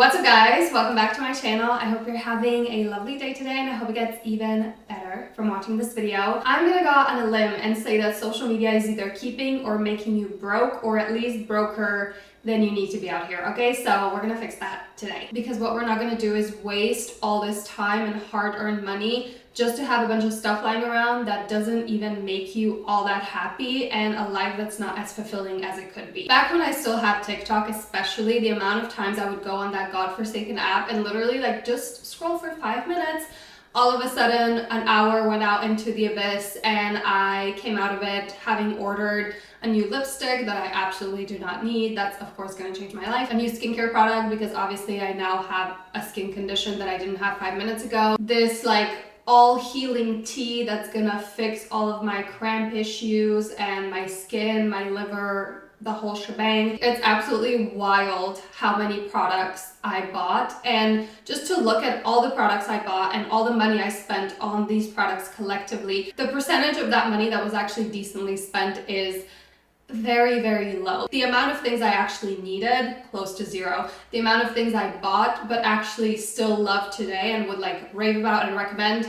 What's up guys? Welcome back to my channel. I hope you're having a lovely day today and I hope it gets even better from watching this video. I'm gonna go out on a limb and say that social media is either keeping or making you broke, or at least broker than you need to be out here, okay? So we're gonna fix that today. Because what we're not gonna do is waste all this time and hard-earned money just to have a bunch of stuff lying around that doesn't even make you all that happy and a life that's not as fulfilling as it could be. Back when I still had TikTok, especially, the amount of times I would go on that godforsaken app and literally like just scroll for 5 minutes, all of a sudden an hour went out into the abyss and I came out of it having ordered a new lipstick that I absolutely do not need. That's of course going to change my life. A new skincare product because obviously I now have a skin condition that I didn't have 5 minutes ago. This like all healing tea that's gonna fix all of my cramp issues and my skin, my liver, the whole shebang. It's absolutely wild how many products I bought, and just to look at all the products I bought and all the money I spent on these products collectively, the percentage of that money that was actually decently spent is very, very low. The amount of things I actually needed, close to zero. The amount of things I bought but actually still love today and would like rave about and recommend,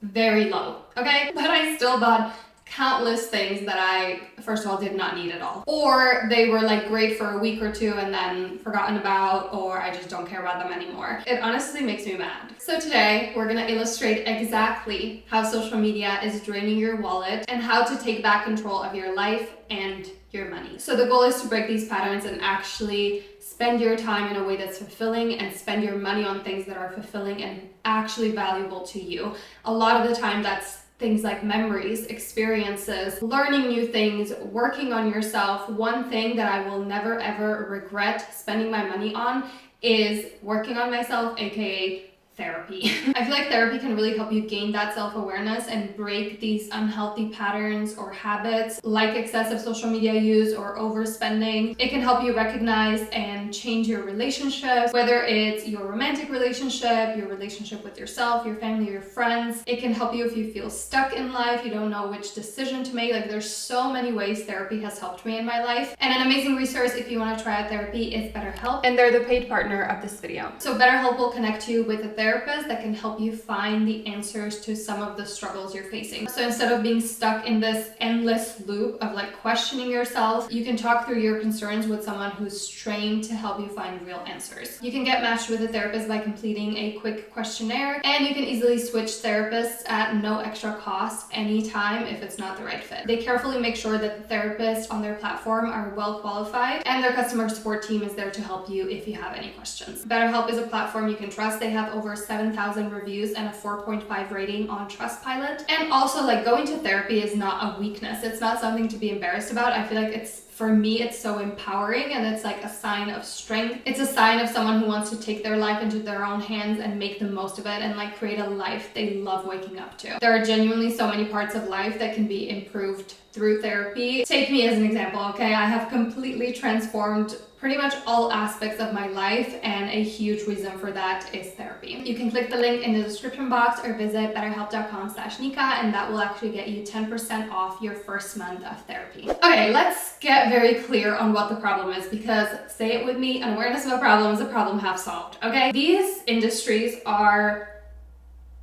very low, okay? But I still bought countless things that I, first of all, did not need at all. Or they were like great for a week or two and then forgotten about, or I just don't care about them anymore. It honestly makes me mad. So today we're gonna illustrate exactly how social media is draining your wallet and how to take back control of your life and your money. So the goal is to break these patterns and actually spend your time in a way that's fulfilling and spend your money on things that are fulfilling and actually valuable to you. A lot of the time that's things like memories, experiences, learning new things, working on yourself. One thing that I will never ever regret spending my money on is working on myself, aka therapy. I feel like therapy can really help you gain that self-awareness and break these unhealthy patterns or habits like excessive social media use or overspending. It can help you recognize and change your relationships, whether it's your romantic relationship, your relationship with yourself, your family, your friends. It can help you if you feel stuck in life, you don't know which decision to make. Like there's so many ways therapy has helped me in my life. And an amazing resource if you want to try out therapy is BetterHelp, and they're the paid partner of this video. So BetterHelp will connect you with a therapist that can help you find the answers to some of the struggles you're facing. So instead of being stuck in this endless loop of like questioning yourself, you can talk through your concerns with someone who's trained to help you find real answers. You can get matched with a therapist by completing a quick questionnaire, and you can easily switch therapists at no extra cost anytime if it's not the right fit. They carefully make sure that the therapists on their platform are well qualified, and their customer support team is there to help you if you have any questions. BetterHelp is a platform you can trust. They have over 7,000 reviews and a 4.5 rating on Trustpilot. And also, like, going to therapy is not a weakness. It's not something to be embarrassed about. I feel like for me, it's so empowering and it's like a sign of strength. It's a sign of someone who wants to take their life into their own hands and make the most of it and like create a life they love waking up to. There are genuinely so many parts of life that can be improved through therapy. Take me as an example, okay? I have completely transformed pretty much all aspects of my life, and a huge reason for that is therapy. You can click the link in the description box or visit betterhelp.com/Nika, and that will actually get you 10% off your first month of therapy. Okay, let's get very clear on what the problem is, because say it with me, an awareness of a problem is a problem half solved, okay? These industries are,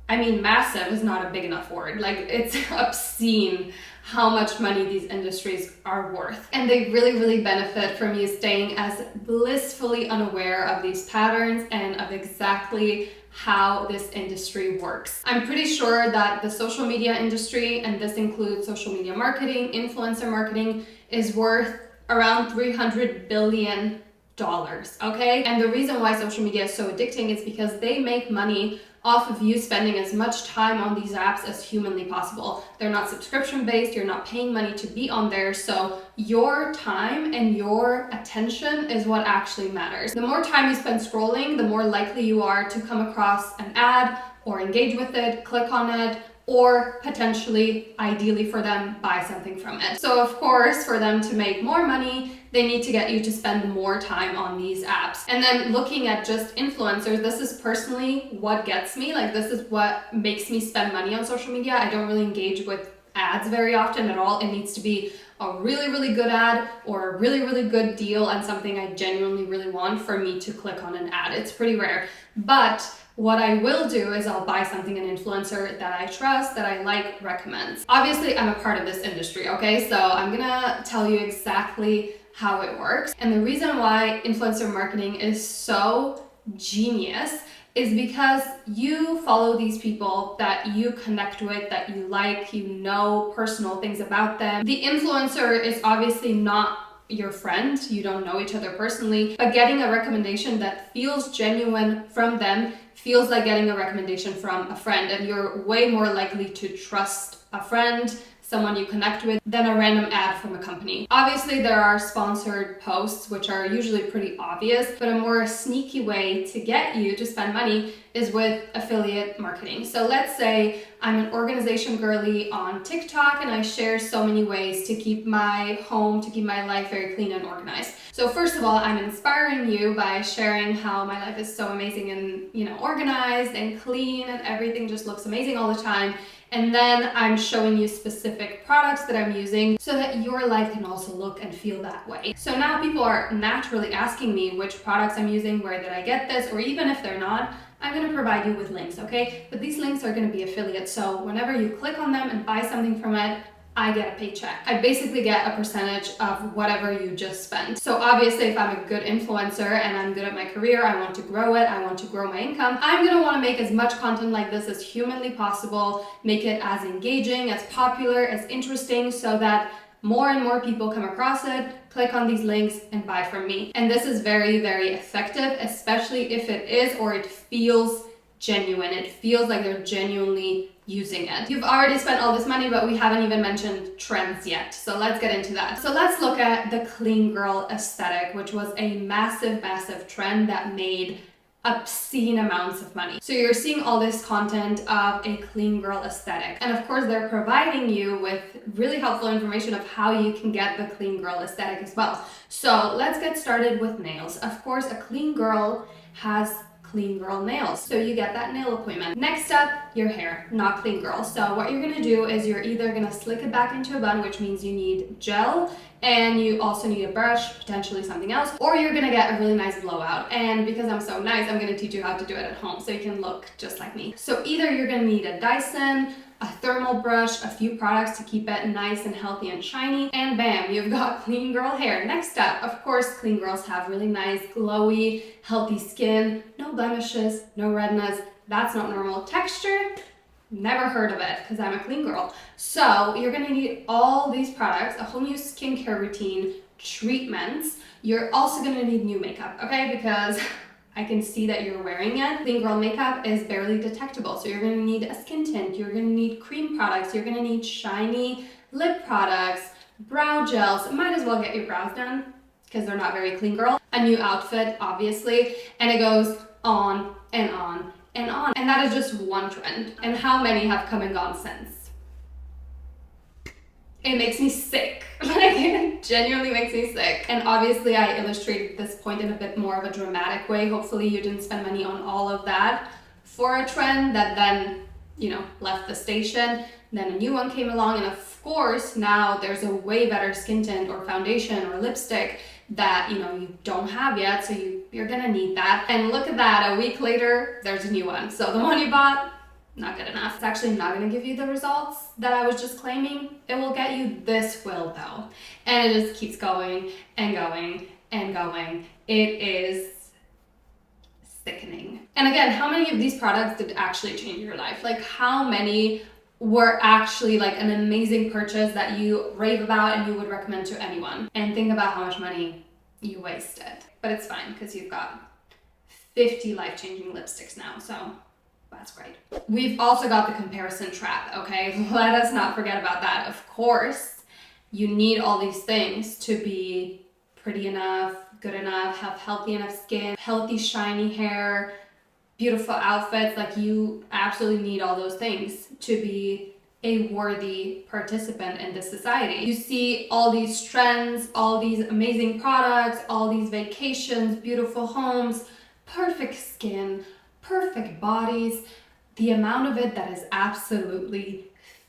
I mean, massive is not a big enough word. Like, it's obscene how much money these industries are worth. And they really, really benefit from you staying as blissfully unaware of these patterns and of exactly how this industry works. I'm pretty sure that the social media industry, and this includes social media marketing, influencer marketing, is worth around $300 billion, okay? And the reason why social media is so addicting is because they make money off of you spending as much time on these apps as humanly possible. They're not subscription based, you're not paying money to be on there, so your time and your attention is what actually matters. The more time you spend scrolling, the more likely you are to come across an ad or engage with it, click on it, or potentially, ideally for them, buy something from it. So of course, for them to make more money, they need to get you to spend more time on these apps. And then looking at just influencers, this is personally what gets me. Like, this is what makes me spend money on social media. I don't really engage with ads very often at all. It needs to be a really, really good ad or a really, really good deal and something I genuinely really want for me to click on an ad. It's pretty rare. But what I will do is I'll buy something an influencer that I trust, that I like, recommends. Obviously, I'm a part of this industry, okay? So I'm gonna tell you exactly how it works. And the reason why influencer marketing is so genius is because you follow these people that you connect with, that you like, you know personal things about them. The influencer is obviously not your friend, you don't know each other personally, but getting a recommendation that feels genuine from them feels like getting a recommendation from a friend, and you're way more likely to trust a friend, someone you connect with, than a random ad from a company. Obviously, there are sponsored posts, which are usually pretty obvious, but a more sneaky way to get you to spend money is with affiliate marketing. So let's say I'm an organization girly on TikTok and I share so many ways to keep my home, to keep my life very clean and organized. So first of all, I'm inspiring you by sharing how my life is so amazing and, organized and clean and everything just looks amazing all the time. And then I'm showing you specific products that I'm using so that your life can also look and feel that way. So now people are naturally asking me which products I'm using, where did I get this, or even if they're not, I'm going to provide you with links, okay? But these links are going to be affiliates, so whenever you click on them and buy something from it, I get a paycheck. I basically get a percentage of whatever you just spent. So obviously, if I'm a good influencer and I'm good at my career, I want to grow it, I want to grow my income, I'm gonna wanna make as much content like this as humanly possible, make it as engaging, as popular, as interesting, so that more and more people come across it, click on these links, and buy from me. And this is very, very effective, especially if it is or it feels genuine. It feels like they're genuinely using it. You've already spent all this money, but we haven't even mentioned trends yet. So let's get into that. So let's look at the clean girl aesthetic, which was a massive, massive trend that made obscene amounts of money. So you're seeing all this content of a clean girl aesthetic. And of course, they're providing you with really helpful information of how you can get the clean girl aesthetic as well. So let's get started with nails. Of course, a clean girl has clean girl nails. So you get that nail appointment. Next up, your hair, not clean girl. So what you're gonna do is you're either gonna slick it back into a bun, which means you need gel, and you also need a brush, potentially something else, or you're gonna get a really nice blowout. And because I'm so nice, I'm gonna teach you how to do it at home so you can look just like me. So either you're gonna need a Dyson, a thermal brush, a few products to keep it nice and healthy and shiny, and bam, you've got clean girl hair. Next up, of course, clean girls have really nice, glowy, healthy skin, no blemishes, no redness. That's not normal. Texture, never heard of it because I'm a clean girl. So you're gonna need all these products, a whole new skincare routine, treatments. You're also gonna need new makeup, okay? Because I can see that you're wearing it. Clean girl makeup is barely detectable. So you're gonna need a skin tint, you're gonna need cream products, you're gonna need shiny lip products, brow gels. Might as well get your brows done because they're not very clean girl. A new outfit, obviously, and it goes on and on and on. And that is just one trend. And how many have come and gone since? It makes me sick. Like, it genuinely makes me sick. And obviously I illustrated this point in a bit more of a dramatic way. Hopefully you didn't spend money on all of that for a trend that then, left the station. Then a new one came along, and of course now there's a way better skin tint or foundation or lipstick that you don't have yet, so you're gonna need that. And look at that, a week later there's a new one. So the one you bought, not good enough. It's actually not gonna give you the results that I was just claiming. It will get you this will though. And it just keeps going and going and going. It is sickening. And again, how many of these products did actually change your life? Like, how many were actually like an amazing purchase that you rave about and you would recommend to anyone? And think about how much money you wasted. But it's fine because you've got 50 life-changing lipsticks now, so that's great. We've also got the comparison trap, okay? Let us not forget about that. Of course, you need all these things to be pretty enough, good enough, have healthy enough skin, healthy, shiny hair, beautiful outfits. Like, you absolutely need all those things to be a worthy participant in this society. You see all these trends, all these amazing products, all these vacations, beautiful homes, perfect skin, perfect bodies. The amount of it that is absolutely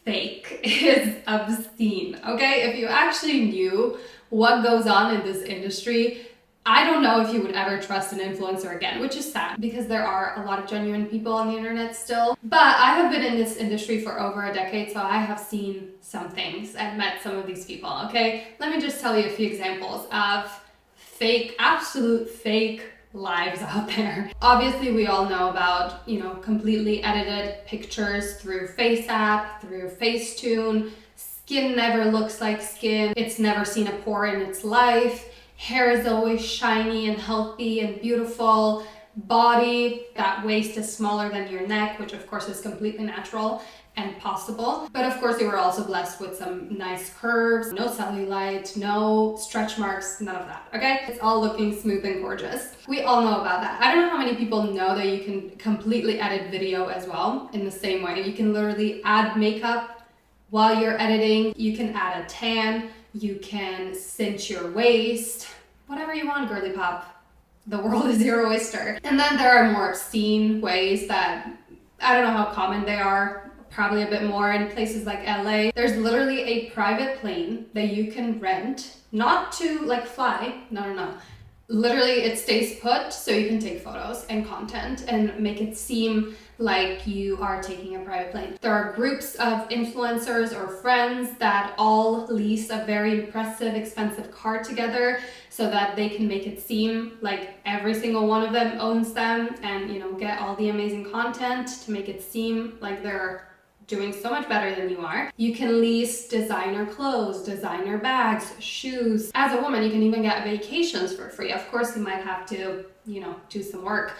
fake is obscene, okay? If you actually knew what goes on in this industry, I don't know if you would ever trust an influencer again, which is sad because there are a lot of genuine people on the internet still. But I have been in this industry for over a decade, so I have seen some things and met some of these people, okay? Let me just tell you a few examples of fake, absolute fake lives out there. Obviously, we all know about, completely edited pictures through FaceApp, through Facetune. Skin never looks like skin. It's never seen a pore in its life. Hair is always shiny and healthy and beautiful. Body, that waist is smaller than your neck, which of course is completely natural and possible. But of course you were also blessed with some nice curves, no cellulite, no stretch marks, none of that, okay? It's all looking smooth and gorgeous. We all know about that. I don't know how many people know that you can completely edit video as well in the same way. You can literally add makeup while you're editing. You can add a tan. You can cinch your waist, whatever you want, girly pop. The world is your oyster. And then there are more obscene ways that, I don't know how common they are, probably a bit more in places like LA. There's literally a private plane that you can rent, not to like fly, no. Literally it stays put so you can take photos and content and make it seem like you are taking a private plane. There are groups of influencers or friends that all lease a very impressive, expensive car together so that they can make it seem like every single one of them owns them and, get all the amazing content to make it seem like they're doing so much better than you are. You can lease designer clothes, designer bags, shoes. As a woman, you can even get vacations for free. Of course, you might have to, do some work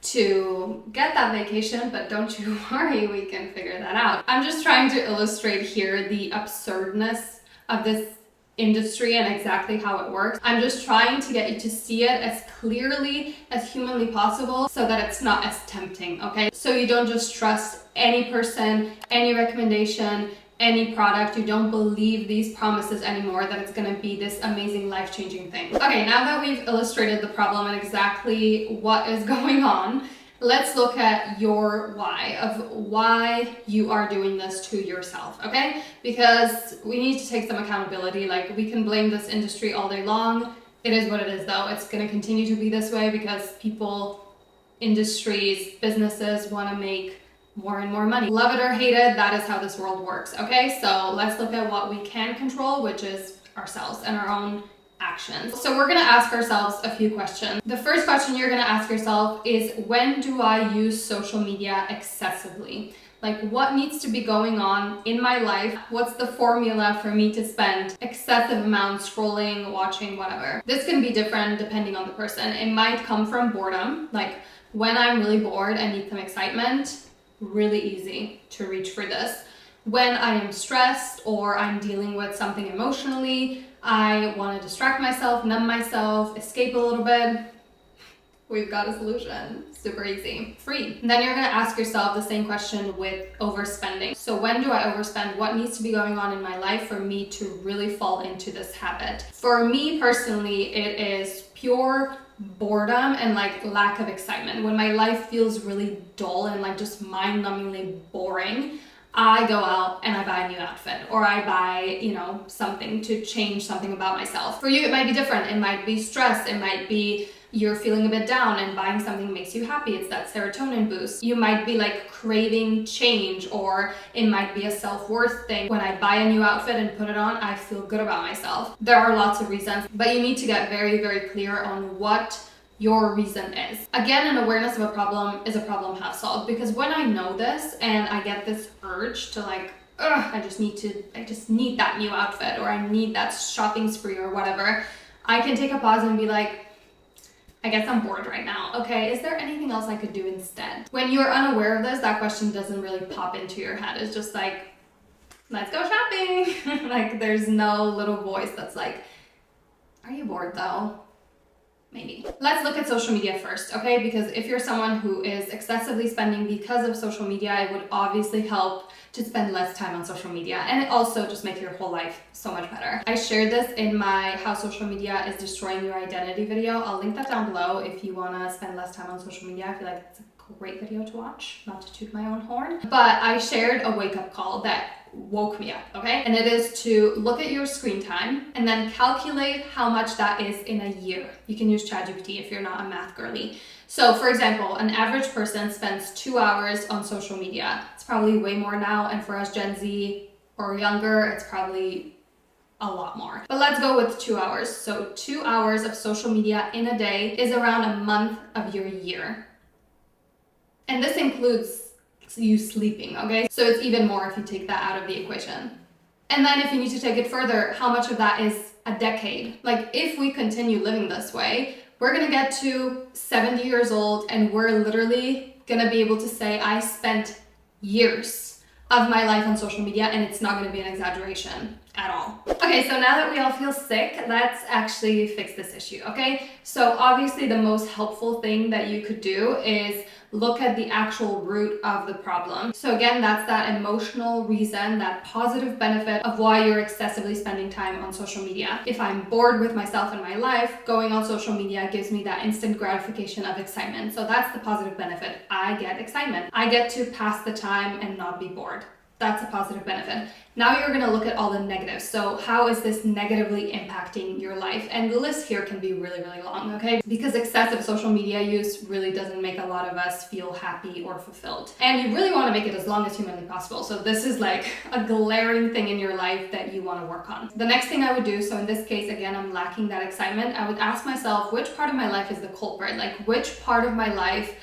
to get that vacation, but don't you worry, we can figure that out. I'm just trying to illustrate here the absurdness of this industry and exactly how it works. I'm just trying to get you to see it as clearly as humanly possible so that it's not as tempting, okay? So you don't just trust any person, any recommendation, any product. You don't believe these promises anymore that it's gonna be this amazing life-changing thing. Okay, now that we've illustrated the problem and exactly what is going on, let's look at your why, of why you are doing this to yourself, okay? Because we need to take some accountability. Like, we can blame this industry all day long. It is what it is though. It's gonna continue to be this way because people, industries, businesses wanna make more and more money. Love it or hate it, that is how this world works, okay? So let's look at what we can control, which is ourselves and our own actions. So we're gonna ask ourselves a few questions. The first question you're gonna ask yourself is, when do I use social media excessively? Like, what needs to be going on in my life? What's the formula for me to spend excessive amounts scrolling, watching, whatever? This can be different depending on the person. It might come from boredom, like when I'm really bored and need some excitement, really easy to reach for this. When I am stressed or I'm dealing with something emotionally, I want to distract myself, numb myself, escape a little bit, we've got a solution. Super easy. Free. And then you're going to ask yourself the same question with overspending. So when do I overspend? What needs to be going on in my life for me to really fall into this habit? For me personally, it is pure boredom and like lack of excitement. When my life feels really dull and like just mind-numbingly boring, I go out and I buy a new outfit, or I buy, something to change something about myself. For you, it might be different. It might be stress. It might be you're feeling a bit down and buying something makes you happy. It's that serotonin boost. You might be like craving change, or it might be a self-worth thing. When I buy a new outfit and put it on, I feel good about myself. There are lots of reasons, but you need to get very, very clear on what your reason is. Again, an awareness of a problem is a problem half solved, because when I know this and I get this urge to like, I just need that new outfit, or I need that shopping spree or whatever, I can take a pause and be like, I guess I'm bored right now. Okay, is there anything else I could do instead? When you're unaware of this, that question doesn't really pop into your head. It's just like, let's go shopping. Like, there's no little voice that's like, are you bored though? Maybe. Let's look at social media first, okay? Because if you're someone who is excessively spending because of social media, it would obviously help to spend less time on social media, and it also just make your whole life so much better. I shared this in my How Social Media is Destroying Your Identity video. I'll link that down below if you want to spend less time on social media. I feel like it's a great video to watch, not to toot my own horn. But I shared a wake-up call that woke me up, okay? And it is to look at your screen time and then calculate how much that is in a year. You can use ChatGPT if you're not a math girly. So for example, an average person spends 2 hours on social media. It's probably way more now, and for us Gen Z or younger, it's probably a lot more. But let's go with 2 hours. So 2 hours of social media in a day is around a month of your year. And this includes you sleeping, okay? So it's even more if you take that out of the equation. And then if you need to take it further, how much of that is a decade? Like if we continue living this way, we're gonna get to 70 years old and we're literally gonna be able to say, I spent years of my life on social media, and it's not gonna be an exaggeration at all. Okay, so now that we all feel sick, let's actually fix this issue, okay? So obviously the most helpful thing that you could do is look at the actual root of the problem. So again, that's that emotional reason, that positive benefit of why you're excessively spending time on social media. If I'm bored with myself and my life, going on social media gives me that instant gratification of excitement. So that's the positive benefit. I get excitement. I get to pass the time and not be bored. That's a positive benefit. Now you're gonna look at all the negatives. So how is this negatively impacting your life? And the list here can be really, really long, okay? Because excessive social media use really doesn't make a lot of us feel happy or fulfilled. And you really wanna make it as long as humanly possible. So this is like a glaring thing in your life that you wanna work on. The next thing I would do, so in this case, again, I'm lacking that excitement, I would ask myself, which part of my life is the culprit? Like which part of my life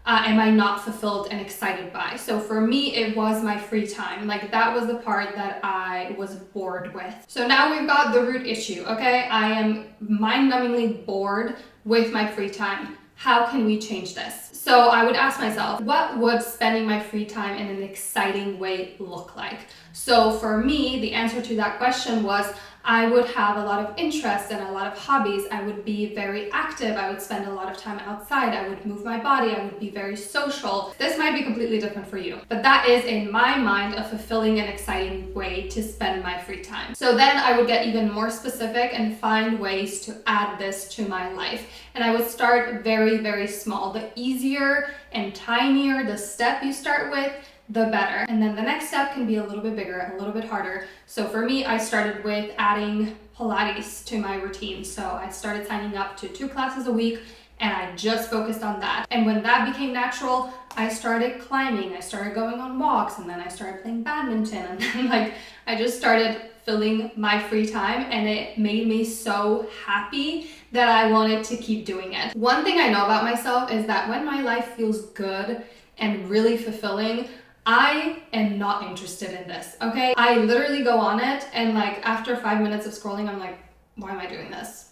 am I not fulfilled and excited by? So for me, it was my free time. Like that was the part that I was bored with. So now we've got the root issue, okay? I am mind-numbingly bored with my free time. How can we change this? So I would ask myself, what would spending my free time in an exciting way look like? So for me, the answer to that question was, I would have a lot of interests and a lot of hobbies. I would be very active. I would spend a lot of time outside. I would move my body. I would be very social. This might be completely different for you, but that is, in my mind, a fulfilling and exciting way to spend my free time. So then I would get even more specific and find ways to add this to my life. And I would start very, very small. The easier and tinier the step you start with, the better. And then the next step can be a little bit bigger, a little bit harder. So for me, I started with adding Pilates to my routine. So I started signing up to 2 classes a week, and I just focused on that. And when that became natural, I started climbing, I started going on walks, and then I started playing badminton, and then I just started filling my free time, and it made me so happy that I wanted to keep doing it. One thing I know about myself is that when my life feels good and really fulfilling, I am not interested in this, okay? I literally go on it, and after 5 minutes of scrolling, I'm like, why am I doing this?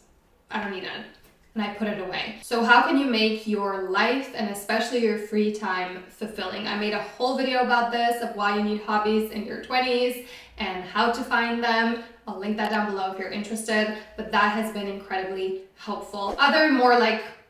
I don't need it. And I put it away. So how can you make your life and especially your free time fulfilling? I made a whole video about this, of why you need hobbies in your 20s and how to find them. I'll link that down below if you're interested, but that has been incredibly helpful. Other more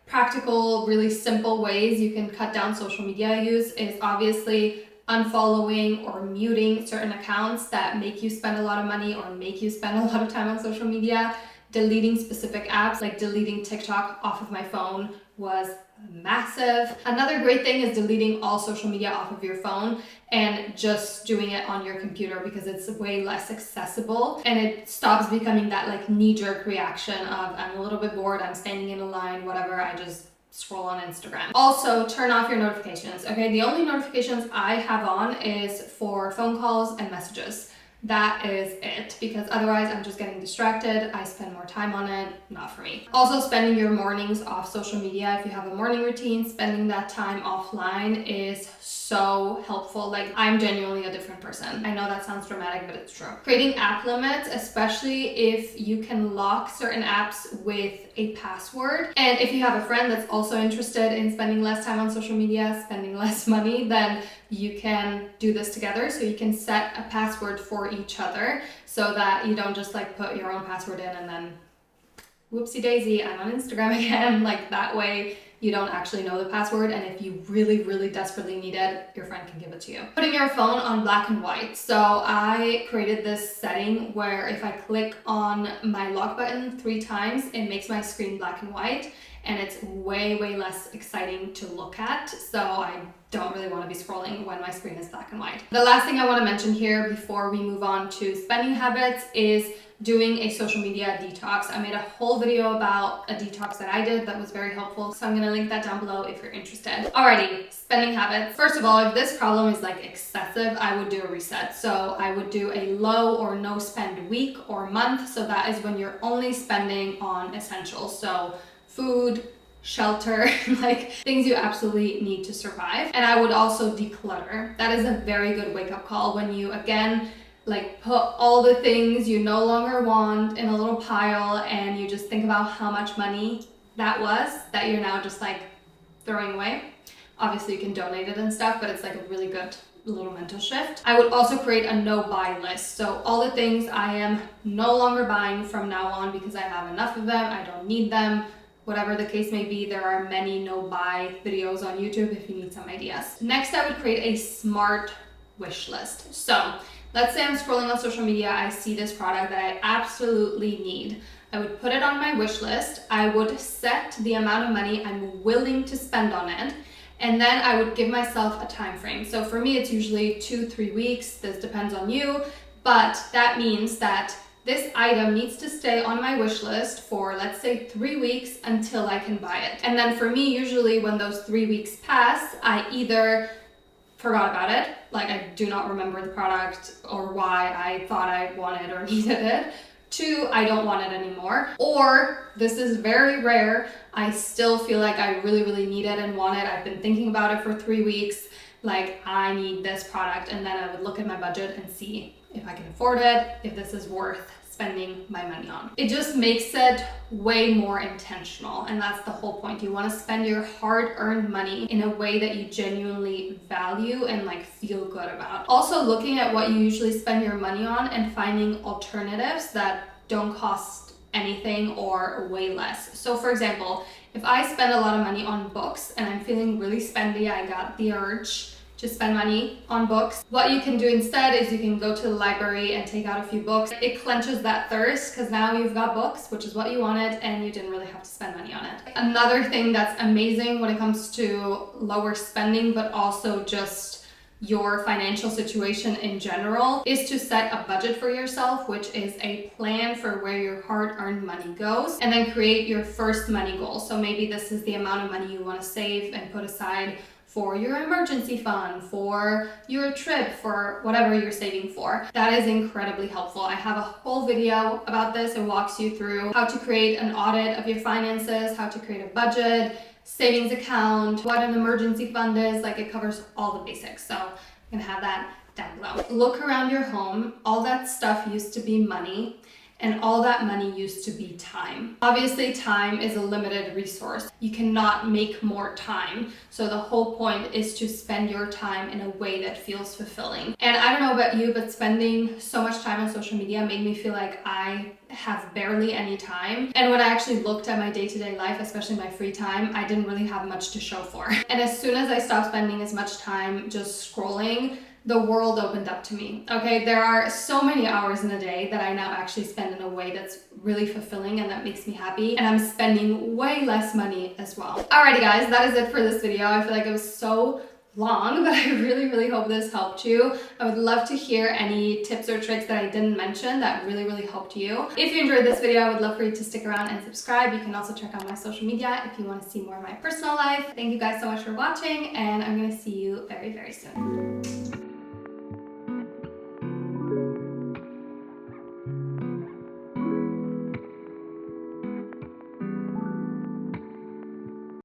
practical, really simple ways you can cut down social media use is obviously unfollowing or muting certain accounts that make you spend a lot of money or make you spend a lot of time on social media. Deleting specific apps, like deleting TikTok off of my phone, was massive. Another great thing is deleting all social media off of your phone and just doing it on your computer, because it's way less accessible and it stops becoming that knee-jerk reaction of, I'm a little bit bored, I'm standing in a line, whatever, I just scroll on Instagram. Also, turn off your notifications, okay? The only notifications I have on is for phone calls and messages. That is it, because otherwise I'm just getting distracted. I spend more time on it, not for me. Also, spending your mornings off social media. If you have a morning routine, spending that time offline is so helpful. I'm genuinely a different person. I know that sounds dramatic, but it's true. Creating app limits, especially if you can lock certain apps with a password. And if you have a friend that's also interested in spending less time on social media, spending less money, then you can do this together. So you can set a password for each other so that you don't just put your own password in and then whoopsie daisy, I'm on Instagram again. That way you don't actually know the password, and if you really, really desperately need it, your friend can give it to you. Putting your phone on black and white. So I created this setting where if I click on my lock button 3 times, it makes my screen black and white. and it's way less exciting to look at. So I don't really want to be scrolling when my screen is black and white. The last thing I want to mention here before we move on to spending habits is doing a social media detox. I made a whole video about a detox that I did that was very helpful, so I'm gonna link that down below if you're interested. Alrighty, spending habits. First of all, if this problem is like excessive, I would do a reset. So I would do a low or no spend week or month. So that is when you're only spending on essentials. So food, shelter, like things you absolutely need to survive. And I would also declutter. That is a very good wake-up call when you, again, like put all the things you no longer want in a little pile and you just think about how much money that was that you're now just like throwing away. Obviously you can donate it and stuff, but it's like a really good little mental shift. I would also create a no buy list. So all the things I am no longer buying from now on because I have enough of them, I don't need them, whatever the case may be. There are many no buy videos on YouTube if you need some ideas. Next, I would create a smart wish list. So let's say I'm scrolling on social media, I see this product that I absolutely need. I would put it on my wish list. I would set the amount of money I'm willing to spend on it. And then I would give myself a time frame. So for me, it's usually 2-3 weeks. This depends on you, but that means that this item needs to stay on my wish list for, let's say, 3 weeks until I can buy it. And then for me, usually when those 3 weeks pass, I either forgot about it, like I do not remember the product or why I thought I wanted or needed it. 2, I don't want it anymore. Or, this is very rare, I still feel like I really need it and want it. I've been thinking about it for 3 weeks, like I need this product, and then I would look at my budget and see if I can afford it, if this is worth spending my money on. It just makes it way more intentional, and that's the whole point. You want to spend your hard-earned money in a way that you genuinely value and like feel good about. Also, looking at what you usually spend your money on and finding alternatives that don't cost anything or way less. So for example, if I spend a lot of money on books and I'm feeling really spendy, I got the urge to spend money on books. What you can do instead is you can go to the library and take out a few books. It clenches that thirst because now you've got books, which is what you wanted, and you didn't really have to spend money on it. Another thing that's amazing when it comes to lower spending, but also just your financial situation in general, is to set a budget for yourself, which is a plan for where your hard-earned money goes, and then create your first money goal. So maybe this is the amount of money you want to save and put aside for your emergency fund, for your trip, for whatever you're saving for. That is incredibly helpful. I have a whole video about this. It walks you through how to create an audit of your finances, how to create a budget, savings account, what an emergency fund is. Like, it covers all the basics. So I'm gonna have that down below. Look around your home. All that stuff used to be money, and all that money used to be time. Obviously, time is a limited resource. You cannot make more time. So the whole point is to spend your time in a way that feels fulfilling. And I don't know about you, but spending so much time on social media made me feel like I have barely any time. And when I actually looked at my day-to-day life, especially my free time, I didn't really have much to show for. And as soon as I stopped spending as much time just scrolling, the world opened up to me. Okay, there are so many hours in a day that I now actually spend in a way that's really fulfilling and that makes me happy, and I'm spending way less money as well. Alrighty guys, that is it for this video. I feel like it was so long, but I really hope this helped you. I would love to hear any tips or tricks that I didn't mention that really helped you. If you enjoyed this video, I would love for you to stick around and subscribe. You can also check out my social media if you want to see more of my personal life. Thank you guys so much for watching, and I'm gonna see you very soon.